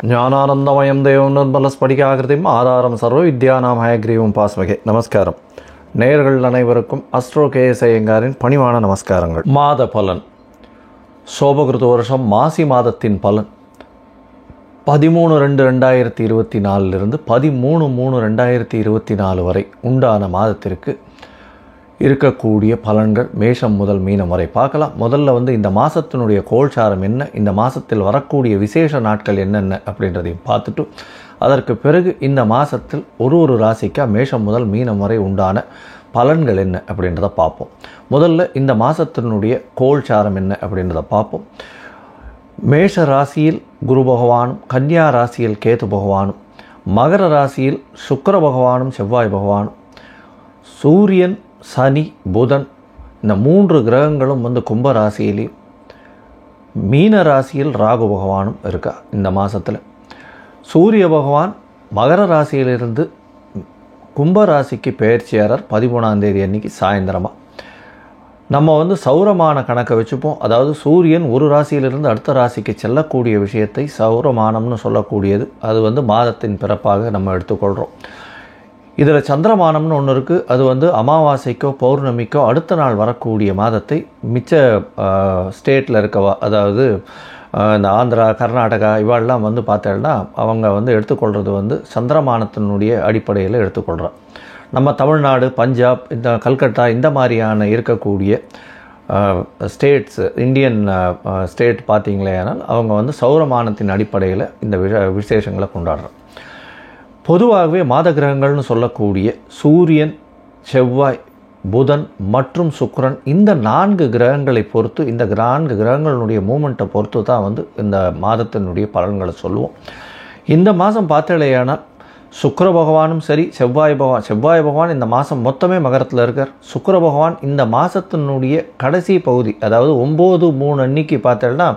ஞானானந்தமயம் தேவம் நிர்மலஸ்படிகாகிருதிம் ஆதாரம் சர்வ வித்யானாம் ஹயக்ரீவம் பாஸ்மகே. நமஸ்காரம். நேயர்கள் அனைவருக்கும் அஸ்ட்ரோ கேஎஸ் ஐயங்காரின் பணிவான நமஸ்காரங்கள். மாத பலன். சோபகிருத வருஷம் மாசி மாதத்தின் பலன் 13/2/2024 13/3/2024 வரை உண்டான மாதத்திற்கு இருக்கக்கூடிய பலன்கள் மேஷம் முதல் மீனம் வரை பார்க்கலாம். முதல்ல இந்த மாதத்தினுடைய கோல்சாரம் என்ன, இந்த மாதத்தில் வரக்கூடிய விசேஷ நாட்கள் என்னென்ன அப்படின்றதையும் பார்த்துட்டு அதற்கு பிறகு இந்த மாதத்தில் ஒரு ராசிக்கா மேஷம் முதல் மீனம் வரை உண்டான பலன்கள் என்ன அப்படின்றத பார்ப்போம். முதல்ல இந்த மாதத்தினுடைய கோல்சாரம் என்ன அப்படின்றத பார்ப்போம். மேஷ ராசியில் குரு பகவானும், கன்னியா ராசியில் கேது பகவானும், மகர ராசியில் சுக்கிர பகவானும் செவ்வாய் பகவானும், சூரியன், சனி, புதன் இந்த 3 கிரகங்களும் கும்ப ராசியிலையும், மீன ராசியில் ராகு பகவானும் இருக்கா. இந்த மாதத்தில் சூரிய பகவான் மகர ராசியிலிருந்து கும்ப ராசிக்கு பெயர்ச்சியாளர் 13ஆம் தேதி அன்னைக்கு சாயந்தரமாக. நம்ம சௌரமான கணக்கை வச்சுப்போம். அதாவது சூரியன் ஒரு ராசியிலிருந்து அடுத்த ராசிக்கு செல்லக்கூடிய விஷயத்தை சௌரமானம்னு சொல்லக்கூடியது. அது மாதத்தின் பிறப்பாக நம்ம எடுத்துக்கொள்கிறோம். இதில் சந்திரமானம்னு ஒன்று இருக்குது. அது அமாவாசைக்கோ பௌர்ணமிக்கோ அடுத்த நாள் வரக்கூடிய மாதத்தை மிச்ச ஸ்டேட்டில் இருக்கவா, அதாவது இந்த ஆந்திரா, கர்நாடகா இவாளெலாம் பார்த்தேன்னா அவங்க எடுத்துக்கொள்கிறது சந்திரமானத்தினுடைய அடிப்படையில் எடுத்துக்கொள்கிறோம். நம்ம தமிழ்நாடு, பஞ்சாப், இந்த கல்கட்டா இந்த மாதிரியான இருக்கக்கூடிய ஸ்டேட்ஸ், இந்தியன் ஸ்டேட் பார்த்திங்களேனால் அவங்க சௌரமானத்தின் அடிப்படையில் இந்த விசேஷங்களை கொண்டாடுறோம். பொதுவாகவே மாத கிரகங்கள்னு சொல்லக்கூடிய சூரியன், செவ்வாய், புதன் மற்றும் சுக்கிரன் இந்த 4 கிரகங்களை பொறுத்து, இந்த 4 கிரகங்களுடைய மூமெண்ட்டை பொறுத்து தான் இந்த மாதத்தினுடைய பலன்களை சொல்லுவோம். இந்த மாதம் பார்த்தலையானால் சுக்கிர பகவானும் சரி, செவ்வாய் பகவான் இந்த மாதம் மொத்தமே மகரத்தில் இருக்கார். சுக்கிர பகவான் இந்த மாதத்தினுடைய கடைசி பகுதி, அதாவது 9/3 அன்னைக்கு பார்த்தேன்னா,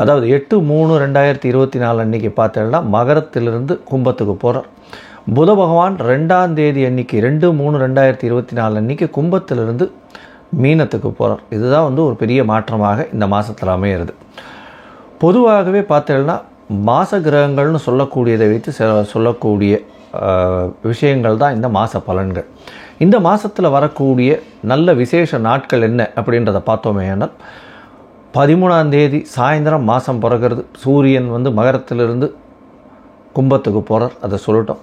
அதாவது 8/3/2024 அன்றைக்கி பார்த்தேன்னா மகரத்திலிருந்து கும்பத்துக்கு போகிறார். புத பகவான் 2ஆம் தேதி அன்றைக்கி 2/3/2024 அன்றைக்கி கும்பத்திலிருந்து மீனத்துக்கு போகிறார். இதுதான் ஒரு பெரிய மாற்றமாக இந்த மாதத்தில் அமையிறது. பொதுவாகவே பார்த்தேன்னா மாத கிரகங்கள்னு சொல்லக்கூடியதை வைத்து சொல்லக்கூடிய விஷயங்கள் தான் இந்த மாத பலன்கள். இந்த மாதத்தில் வரக்கூடிய நல்ல விசேஷ நாட்கள் என்ன அப்படின்றத பார்த்தோமே. ஆனால் 13ஆம் தேதி சாயந்தரம் மாதம் பிறகுறது. சூரியன் மகரத்திலிருந்து கும்பத்துக்கு போகிறார், அதை சொல்லிட்டோம்.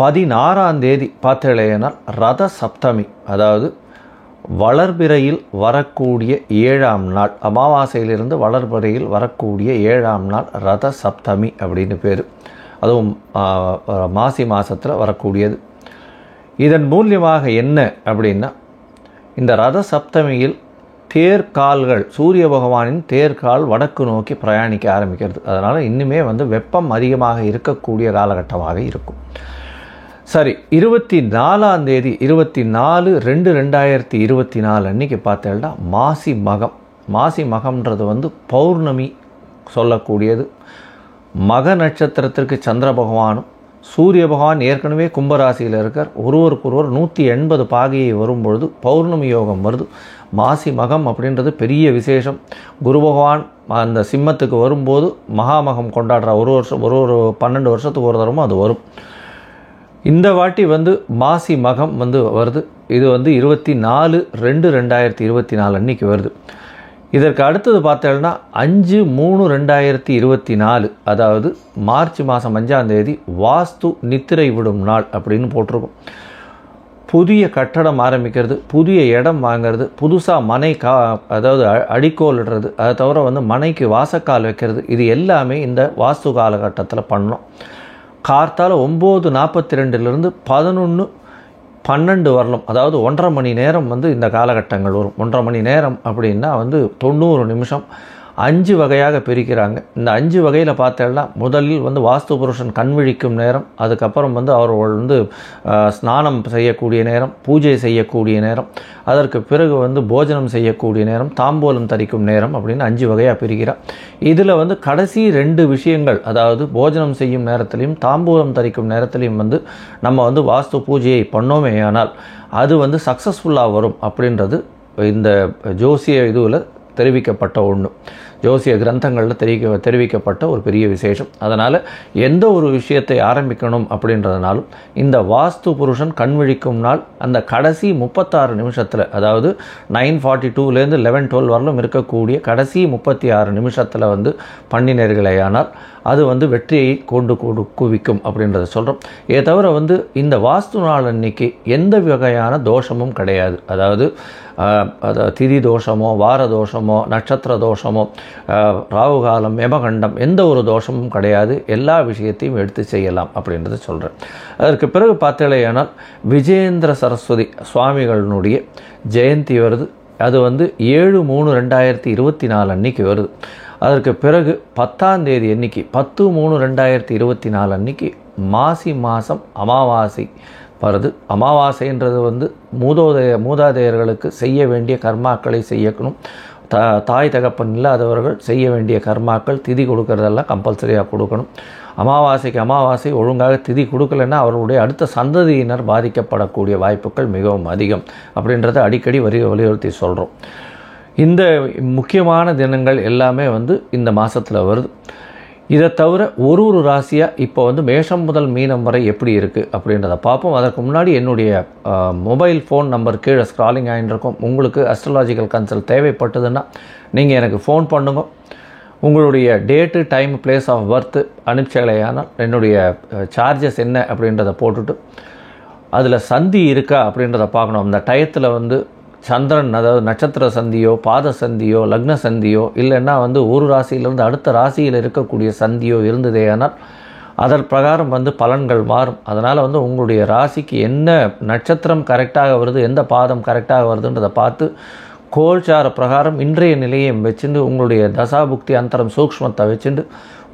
16ஆம் தேதி பார்த்தேனால் ரத சப்தமி, அதாவது வளர்பிறையில் வரக்கூடிய 7ஆம் நாள், அமாவாசையிலிருந்து வளர்பிறையில் வரக்கூடிய 7ஆம் நாள் ரத சப்தமி அப்படின்னு பேர். அதுவும் மாசி மாதத்தில் வரக்கூடியது. இதன் மூலியமாக என்ன அப்படின்னா, இந்த ரத சப்தமியில் தேர்கால்கள், சூரிய பகவானின் தேர்கால் வடக்கு நோக்கி பிரயாணிக்க ஆரம்பிக்கிறது. அதனால் இன்னுமே வெப்பம் அதிகமாக இருக்கக்கூடிய காலகட்டமாக இருக்கும். சரி, 24ஆம் தேதி 24/2/2024 அன்றைக்கி பார்த்தேன்னா மாசி மகம். மாசி மகம்ன்றது பௌர்ணமி சொல்லக்கூடியது. மக நட்சத்திரத்திற்கு சந்திர பகவானும் சூரிய பகவான் ஏற்கனவே கும்பராசியில் இருக்கார். ஒருவருக்கொருவர் 180 பாகையை வரும்பொழுது பௌர்ணமி யோகம் வருது. மாசி மகம் அப்படின்றது பெரிய விசேஷம். குரு பகவான் அந்த சிம்மத்துக்கு வரும்போது மகாமகம் கொண்டாடுற ஒரு 12 வருஷத்துக்கு ஒரு தரமும் அது வரும். இந்த வாட்டி மாசி மகம் வருது. இது 24/2/2024 அன்றைக்கி வருது. இதற்கு அடுத்தது பார்த்தேன்னா 5/3/2024, அதாவது மார்ச் மாதம் 5ஆம் தேதி வாஸ்து நித்திரை விடும் நாள் அப்படின்னு போட்டிருக்கும். புதிய கட்டடம் ஆரம்பிக்கிறது, புதிய இடம் வாங்கிறது, புதுசாக மனை அதாவது அடிக்கோல் இடுறது, அதை தவிர மனைக்கு வாசக்கால் வைக்கிறது, இது எல்லாமே இந்த வாஸ்து காலகட்டத்தில் பண்ணோம். கார்த்தால் 9:42 11:12 வரலும், அதாவது 1.5 மணி நேரம் இந்த காலகட்டங்கள் வரும். 1.5 மணி நேரம் அப்படின்னா 90 நிமிஷம் 5 வகையாக பிரிக்கிறாங்க. இந்த 5 வகையில் பார்த்தேன்னா முதலில் வாஸ்து புருஷன் கண் விழிக்கும் நேரம், அதுக்கப்புறம் அவர்கள் ஸ்நானம் செய்யக்கூடிய நேரம், பூஜை செய்யக்கூடிய நேரம், அதற்கு பிறகு போஜனம் செய்யக்கூடிய நேரம், தாம்பூலம் தரிக்கும் நேரம் அப்படின்னு 5 வகையாக பிரிக்கிறார். இதில் கடைசி 2 விஷயங்கள், அதாவது போஜனம் செய்யும் நேரத்திலையும் தாம்பூலம் தரிக்கும் நேரத்திலையும் நம்ம வாஸ்து பூஜையை பண்ணோமே ஆனால் அது சக்ஸஸ்ஃபுல்லாக வரும் அப்படின்றது இந்த ஜோசிய இதுவில் தெரிவிக்கப்பட்ட ஒன்று. ஜோசிய கிரந்தங்களில் தெரிவிக்கப்பட்ட ஒரு பெரிய விசேஷம். அதனால் எந்த ஒரு விஷயத்தை ஆரம்பிக்கணும் அப்படின்றதுனாலும் இந்த வாஸ்து புருஷன் கண்விழிக்கும் நாள் அந்த கடைசி 36 நிமிஷத்தில், அதாவது 9:42லேருந்து 11:12 வரலும் இருக்கக்கூடிய கடைசி 36 நிமிஷத்தில் பண்ணினீர்களேயானால் அது வெற்றியை கொண்டு குவிக்கும் அப்படின்றத சொல்கிறோம். இதை தவிர இந்த வாஸ்து நாள் அன்னைக்கு எந்த வகையான தோஷமும் கிடையாது. அதாவது திதி தோஷமோ, வார தோஷமோ, நட்சத்திர தோஷமோ, ராகுகாலம், யமகண்டம், எந்த ஒரு தோஷமும் கிடையாது. எல்லா விஷயத்தையும் எடுத்து செய்யலாம் அப்படின்றத சொல்கிறேன். அதற்கு பிறகு பார்த்தீங்களேயானால் விஜயேந்திர சரஸ்வதி சுவாமிகளினுடைய ஜெயந்தி வருது. அது 7/3/2024 அன்னைக்கு வருது. அதற்கு பிறகு 10ஆம் தேதி அன்னைக்கு 10/3/2024 அன்னைக்கு மாசி மாதம் அமாவாசை வருது. அமாவாசைன்றது மூதாதையர்களுக்கு செய்ய வேண்டிய கர்மாக்களை செய்யணும். தாய் தகப்பன் இல்லாதவர்கள் செய்ய வேண்டிய கர்மாக்கள், திதி கொடுக்கறதெல்லாம் கம்பல்சரியாக கொடுக்கணும். அமாவாசை ஒழுங்காக திதி கொடுக்கலைன்னா அவர்களுடைய அடுத்த சந்ததியினர் பாதிக்கப்படக்கூடிய வாய்ப்புகள் மிகவும் அதிகம் அப்படின்றத அடிக்கடி வலியுறுத்தி சொல்கிறோம். இந்த முக்கியமான தினங்கள் எல்லாமே இந்த மாதத்தில் வருது. இதை தவிர ஒரு ராசியாக இப்போ மேஷம் முதல் மீனம் வரை எப்படி இருக்குது அப்படின்றத பார்ப்போம். அதற்கு முன்னாடி என்னுடைய மொபைல் ஃபோன் நம்பர் கீழே ஸ்க்ராலிங் ஆகிட்டுருக்கும். உங்களுக்கு அஸ்ட்ராலாஜிக்கல் கன்சல்ட் தேவைப்பட்டதுன்னா நீங்கள் எனக்கு ஃபோன் பண்ணுங்க. உங்களுடைய date, time, place of birth அனுப்பிச்சலையானால் என்னுடைய சார்ஜஸ் என்ன அப்படின்றத போட்டுட்டு அதில் சந்தி இருக்கா அப்படின்றத பார்க்கணும். அந்த டயத்தில் சந்திரன், அதாவது நட்சத்திர சந்தியோ, பாத சந்தியோ, லக்ன சந்தியோ, இல்லைன்னா ஒரு ராசியிலிருந்து அடுத்த ராசியில் இருக்கக்கூடிய சந்தியோ இருந்ததேயானால் அதன் பிரகாரம் பலன்கள் மாறும். அதனால் உங்களுடைய ராசிக்கு என்ன நட்சத்திரம் கரெக்டாக வருது, எந்த பாதம் கரெக்டாக வருதுன்றதை பார்த்து கோல்சார பிரகாரம் இன்றைய நிலையை வச்சுட்டு உங்களுடைய தசாபுக்தி அந்தரம் சூக்ஷ்மத்தை வச்சுட்டு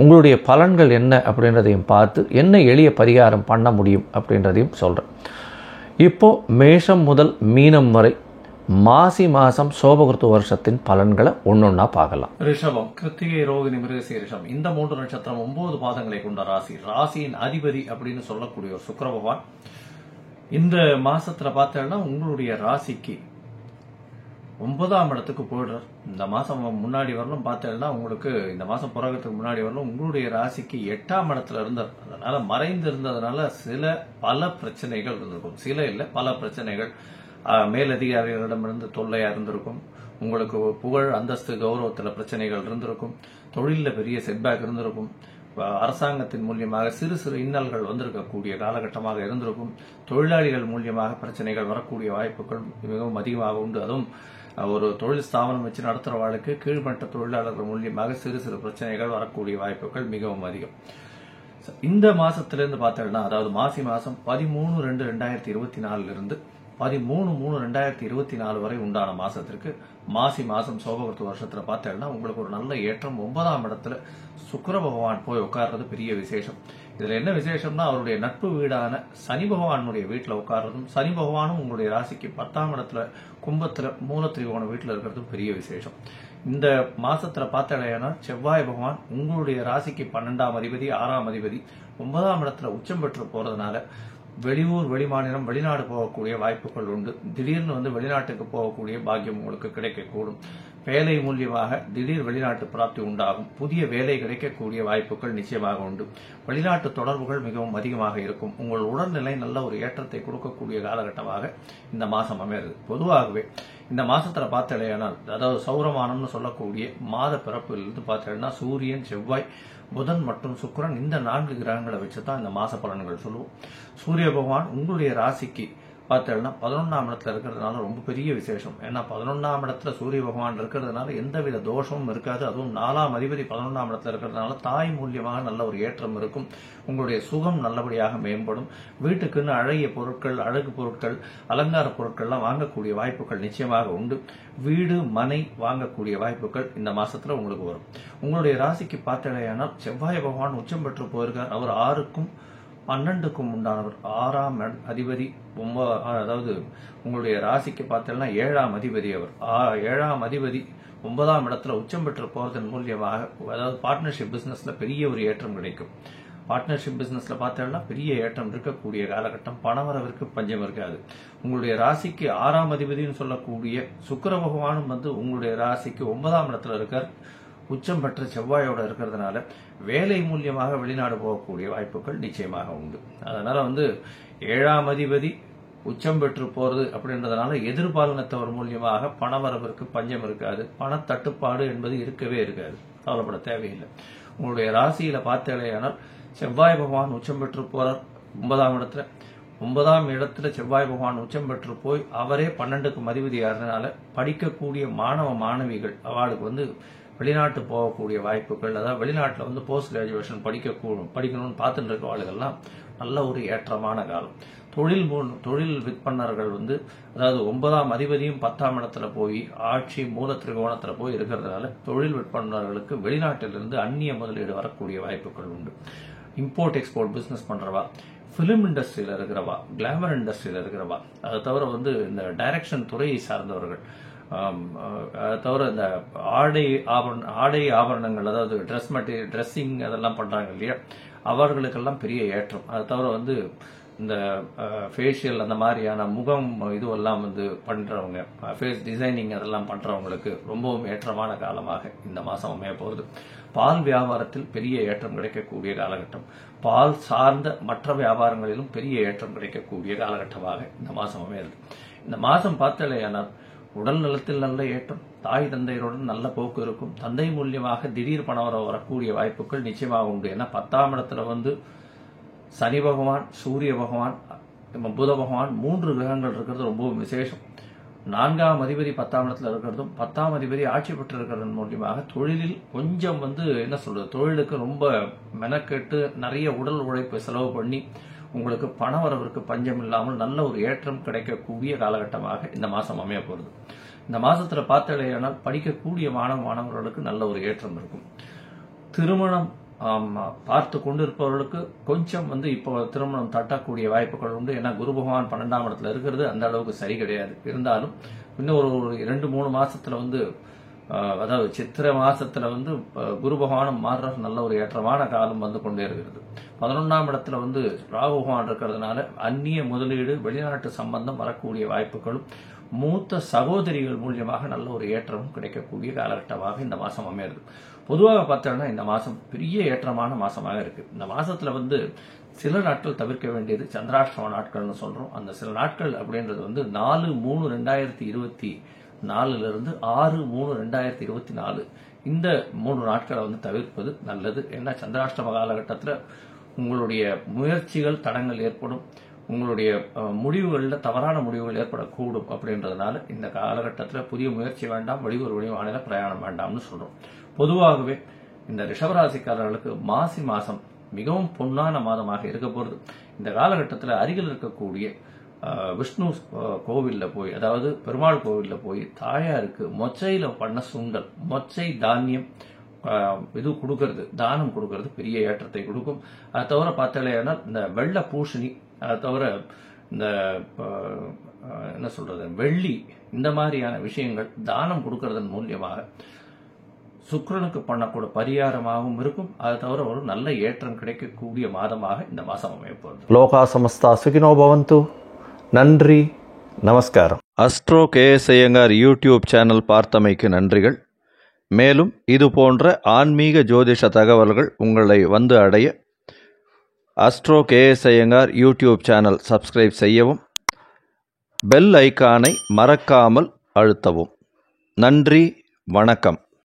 உங்களுடைய பலன்கள் என்ன அப்படின்றதையும் பார்த்து என்ன எளிய பரிகாரம் பண்ண முடியும் அப்படின்றதையும் சொல்கிறேன். இப்போது மேஷம் முதல் மீனம் வரை மாசி மாதம் சோபகிருத்து வருஷத்தின் பலன்களை ஒன்னொன்னா பார்க்கலாம். ரிஷபம், கிருத்திகை, ரோகிணி, மிருகசீரிஷம், இந்த 3 நட்சத்திரம் 9 பாதங்களை கொண்ட ராசி. ராசியின் அதிபதி அப்படின்னு சொல்லக்கூடிய ஒரு சுக்கிர பகவான் இந்த மாசத்துல பார்த்தேன்னா உங்களுடைய ராசிக்கு 9ஆம் இடத்துக்கு போயிடுறார். இந்த மாசம் முன்னாடி வரலும் பார்த்தேன்னா உங்களுக்கு இந்த மாசம் பிறகுறதுக்கு முன்னாடி வரலும் உங்களுடைய ராசிக்கு 8ஆம் இடத்துல இருந்தார். அதனால மறைந்து இருந்ததுனால பல பிரச்சனைகள் இருந்திருக்கும். சில இல்லை, பல பிரச்சனைகள். மேலதிகாரிகளிடமிருந்து தொல்லையா இருந்திருக்கும். உங்களுக்கு புகழ், அந்தஸ்து, கௌரவத்தில் பிரச்சனைகள் இருந்திருக்கும். தொழிலில் பெரிய செட்பேக் இருந்திருக்கும். அரசாங்கத்தின் மூலியமாக சிறு சிறு இன்னல்கள் வந்திருக்கக்கூடிய காலகட்டமாக இருந்திருக்கும். தொழிலாளிகள் மூலியமாக பிரச்சனைகள் வரக்கூடிய வாய்ப்புகள் மிகவும் அதிகமாக உண்டு. அதுவும் ஒரு தொழில் ஸ்தாபனம் வச்சு நடத்துகிற வாழ்க்கை கீழ்மட்ட தொழிலாளர்கள் மூலியமாக சிறு சிறு பிரச்சனைகள் வரக்கூடிய வாய்ப்புகள் மிகவும் அதிகம். இந்த மாசத்திலிருந்து பார்த்தீங்கன்னா, அதாவது மாசி மாசம் 13/2/2024 இருந்து 13/3/2024 வரை உண்டான மாசத்திற்கு மாசி மாசம் சோபகிருத்து வருஷத்துல பார்த்தீங்கன்னா உங்களுக்கு ஒரு நல்ல ஏற்றம். 9ஆம் இடத்துல சுக்கிர பகவான் போய் உட்கார்றது பெரிய விசேஷம். இதுல என்ன விசேஷம்னா, அவருடைய நட்பு வீடான சனி பகவானுடைய வீட்டுல உட்கார்றதும், சனி பகவானும் உங்களுடைய ராசிக்கு 10ஆம் இடத்துல கும்பத்துல மூலத்திரிகோண வீட்டுல இருக்கிறதும் பெரிய விசேஷம். இந்த மாசத்துல பார்த்தீங்கன்னா செவ்வாய் பகவான் உங்களுடைய ராசிக்கு 12ஆம் அதிபதி, 6ஆம் அதிபதி 9ஆம் இடத்துல உச்சம் பெற்று போறதுனால வெளியூர், வெளிமாநிலம், வெளிநாடு போகக்கூடிய வாய்ப்புகள் உண்டு. திடீர்னு வெளிநாட்டுக்கு போகக்கூடிய பாக்கியம் உங்களுக்கு கிடைக்கக்கூடும். வேலை மூலியமாக திடீர் வெளிநாட்டு பிராப்தி உண்டாகும். புதிய வேலை கிடைக்கக்கூடிய வாய்ப்புகள் நிச்சயமாக உண்டு. வெளிநாட்டு தொடர்புகள் மிகவும் அதிகமாக இருக்கும். உங்கள் உடல்நிலை நல்ல ஒரு ஏற்றத்தை கொடுக்கக்கூடிய காலகட்டமாக இந்த மாசம் அமைகிறது. பொதுவாகவே இந்த மாசத்துல பார்த்தேனால், அதாவது சௌரமானம்னு சொல்லக்கூடிய மாத பிறப்பிலிருந்து பார்த்தேன்னா சூரியன், செவ்வாய், புதன் மற்றும் சுக்கிரன், இந்த 4 கிரகங்களை வச்சுதான் இந்த மாச பலன்கள் சொல்லுவோம். சூரிய பகவான் உங்களுடைய ராசிக்கு பார்த்தேன்னா 11ஆம் இடத்துல இருக்கிறதுனால ரொம்ப பெரிய விசேஷம். ஏன்னா 11ஆம் இடத்துல சூரிய பகவான் இருக்கிறதுனால எந்தவித தோஷமும் இருக்காது. அதுவும் 4ஆம் அதிபதி 11ஆம் இடத்துல இருக்கிறதுனால தாய் மூலியமாக நல்ல ஒரு ஏற்றம் இருக்கும். உங்களுடைய சுகம் நல்லபடியாக மேம்படும். வீட்டுக்குன்னு அழகிய பொருட்கள், அழகு பொருட்கள், அலங்கார பொருட்கள்லாம் வாங்கக்கூடிய வாய்ப்புகள் நிச்சயமாக உண்டு. வீடு, மனை வாங்கக்கூடிய வாய்ப்புகள் இந்த மாசத்துல உங்களுக்கு வரும். உங்களுடைய ராசிக்கு பார்த்தேனால் செவ்வாய் பகவான் உச்சம் பெற்று போயிருக்கார். அவர் 6க்கும் 12க்கும் உண்டானவர். 6ஆம் அதிபதி, அதாவது உங்களுடைய ராசிக்கு பார்த்தீங்கன்னா 7ஆம் அதிபதி. அவர் 7ஆம் அதிபதி 9ஆம் இடத்துல உச்சம் பெற்று போறதன் மூலியமாக, அதாவது பார்ட்னர்ஷிப் பிசினஸ்ல பெரிய ஒரு ஏற்றம் கிடைக்கும். பார்ட்னர்ஷிப் பிசினஸ்ல பார்த்தீங்கன்னா பெரிய ஏற்றம் இருக்கக்கூடிய காலகட்டம். பணவரவிற்கு பஞ்சம் இருக்காது. உங்களுடைய ராசிக்கு 6ஆம் அதிபதினு சொல்லக்கூடிய சுக்கிர பகவானும் உங்களுடைய ராசிக்கு 9ஆம் இடத்துல இருக்கார். உச்சம் பெற்ற செவ்வாயோட இருக்கிறதுனால வேலை மூலியமாக வெளிநாடு போகக்கூடிய வாய்ப்புகள் நிச்சயமாக உண்டு. அதனால வந்து 7ஆம் அதிபதி உச்சம் பெற்று போறது அப்படின்றதுனால எதிர்பாலினத்தவர் மூலியமாக பணவரவிற்கு பஞ்சம் இருக்காது, பணத்தட்டுப்பாடு என்பது இருக்கவே இருக்காது, கவலைப்பட தேவையில்லை. உங்களுடைய ராசியில பார்த்தேனால் செவ்வாய் பகவான் உச்சம் பெற்று போறார் 9ஆம் இடத்துல. 9ஆம் இடத்துல செவ்வாய் பகவான் உச்சம் பெற்று போய் அவரே 12க்கு மதிபதியாகிறதுனால படிக்கக்கூடிய மாணவ மாணவிகள் அவளுக்கு வந்து வெளிநாட்டு போகக்கூடிய வாய்ப்புகள், அதாவது வெளிநாட்டில் வந்து போஸ்ட் கிராஜுவேஷன் படிக்கணும்னு பார்த்துட்டு இருக்க ஆளுகள்லாம் நல்ல ஒரு ஏற்றமான காலம். தொழில் விற்பனர்கள் வந்து அதாவது 9ஆம் அதிபதியும் 10ஆம் இடத்துல போய் ஆட்சி மூல திரிகோணத்துல போய் இருக்கிறதுனால தொழில் விற்பனர்களுக்கு வெளிநாட்டிலிருந்து அந்நிய முதலீடு வரக்கூடிய வாய்ப்புகள் உண்டு. இம்போர்ட் எக்ஸ்போர்ட் பிசினஸ் பண்றவா, பிலிம் இண்டஸ்ட்ரியில இருக்கிறவா, கிளாமர் இண்டஸ்ட்ரியில இருக்கிறவா, அதை தவிர வந்து இந்த டைரக்ஷன் துறையை சார்ந்தவர்கள், அதை தவிர இந்த ஆடை ஆபரணங்கள், அதாவது ட்ரெஸ்ஸிங் அதெல்லாம் பண்றாங்க இல்லையா, அவர்களுக்கெல்லாம் பெரிய ஏற்றம். அதை தவிர வந்து இந்த ஃபேஷியல் அந்த மாதிரியான முகம் இதுவெல்லாம் வந்து பண்றவங்க, ஃபேஸ் டிசைனிங் அதெல்லாம் பண்றவங்களுக்கு ரொம்பவும் ஏற்றமான காலமாக இந்த மாசம் அமைய போகுது. பால் வியாபாரத்தில் பெரிய ஏற்றம் கிடைக்கக்கூடிய காலகட்டம், பால் சார்ந்த மற்ற வியாபாரங்களிலும் பெரிய ஏற்றம் கிடைக்கக்கூடிய காலகட்டமாக இந்த மாசம் அமையுது. இந்த மாசம் பார்த்தாலேயானால் உடல் நலத்தில் நல்ல ஏற்றம், தாய் தந்தையருடன் நல்ல போக்கு இருக்கும், தந்தை மூலியமாக திடீர் பணவரவு வரக்கூடிய வாய்ப்புகள் நிச்சயமாக உண்டு. ஏன்னா 10ஆம் இடத்துல வந்து சனி பகவான், சூரிய பகவான், புத பகவான் 3 கிரகங்கள் இருக்கிறது ரொம்பவும் விசேஷம். 4ஆம் அதிபதி 10ஆம் இடத்துல இருக்கிறதும் 10ஆம் அதிபதி ஆட்சி பெற்று இருக்கிறதன் மூலியமாக தொழிலில் கொஞ்சம் வந்து என்ன சொல்றது, தொழிலுக்கு ரொம்ப மெனக்கெட்டு நிறைய உடல் உழைப்பு செலவு பண்ணி உங்களுக்கு பண வரவிற்கு பஞ்சம் இல்லாமல் நல்ல ஒரு ஏற்றம் கிடைக்கக்கூடிய காலகட்டமாக இந்த மாசம் அமைய போகுது. இந்த மாசத்துல பார்த்தாலேயானால் படிக்கக்கூடிய மாணவர்களுக்கு நல்ல ஒரு ஏற்றம் இருக்கும். திருமணம் பார்த்து கொண்டிருப்பவர்களுக்கு கொஞ்சம் வந்து இப்போ திருமணம் தட்டக்கூடிய வாய்ப்புகள் உண்டு. ஏன்னா குரு பகவான் 12ஆம் இடத்துல இருக்கிறது அந்த அளவுக்கு சரி கிடையாது. இருந்தாலும் இன்னும் ஒரு 2-3 மாசத்துல வந்து அதாவது சித்திரை மாசத்துல வந்து குரு பகவானும் மாறுற நல்ல ஒரு ஏற்றமான காலம் வந்து கொண்டே இருக்கிறது. 11ஆம் இடத்துல வந்து ராகு பகவான் இருக்கிறதுனால அந்நிய முதலீடு, வெளிநாட்டு சம்பந்தம் வரக்கூடிய வாய்ப்புகளும் மூத்த சகோதரிகள் மூலியமாக நல்ல ஒரு ஏற்றமும் கிடைக்கக்கூடிய காலகட்டமாக இந்த மாசம் அமையிறது. பொதுவாக பார்த்தோம்னா இந்த மாசம் பெரிய ஏற்றமான மாசமாக இருக்கு. இந்த மாசத்துல வந்து சில நாட்கள் தவிர்க்க வேண்டியது சந்திராஷ்டம நாட்கள்னு சொல்றோம். அந்த சில நாட்கள் அப்படின்றது வந்து 4/3/2024 இருந்து 6/3/2024 இந்த 3 நாட்களை வந்து தவிர்ப்பது நல்லது. ஏன்னா சந்திராஷ்டம காலகட்டத்தில் உங்களுடைய முயற்சிகள் தடங்கள் ஏற்படும், உங்களுடைய முடிவுகளில் தவறான முடிவுகள் ஏற்படக்கூடும். அப்படின்றதுனால இந்த காலகட்டத்தில் புதிய முயற்சி வேண்டாம், வெளியூர் வெளிமாநில பிரயாணம் வேண்டாம்னு சொல்றோம். பொதுவாகவே இந்த ரிஷபராசிக்காரர்களுக்கு மாசி மாசம் மிகவும் பொன்னான மாதமாக இருக்க போறது. இந்த காலகட்டத்தில் அருகில் இருக்கக்கூடிய விஷ்ணு கோவில்ல போய், அதாவது பெருமாள் கோவில்ல போய் தாயாருக்கு மொச்சையில பண்ண சுண்டல், மொச்சை தானியம் இது கொடுக்கறது, தானம் கொடுக்கறது பெரிய ஏற்றத்தை கொடுக்கும். அதை தவிர பார்த்தாலேனா இந்த வெள்ளை பூசணி, அதை தவிர இந்த என்ன சொல்றது வெள்ளி, இந்த மாதிரியான விஷயங்கள் தானம் கொடுக்கறதன் மூலியமாக சுக்கிரனுக்கு பண்ணக்கூடிய பரிகாரமாகவும் இருக்கும். அதை தவிர ஒரு நல்ல ஏற்றம் கிடைக்கக்கூடிய மாதமாக இந்த மாதம் அமையப்போகுது. லோகா சமஸ்தா சுகினோ பவந்து. நன்றி, நமஸ்காரம். Astro KS Iyengar YouTube channel பார்த்தமைக்கு நன்றிகள். மேலும் இது போன்ற ஆன்மீக ஜோதிஷ தகவல்கள் உங்களை வந்து அடைய astro KS Iyengar YouTube channel subscribe செய்யவும், பெல் ஐக்கானை மறக்காமல் அழுத்தவும். நன்றி, வணக்கம்.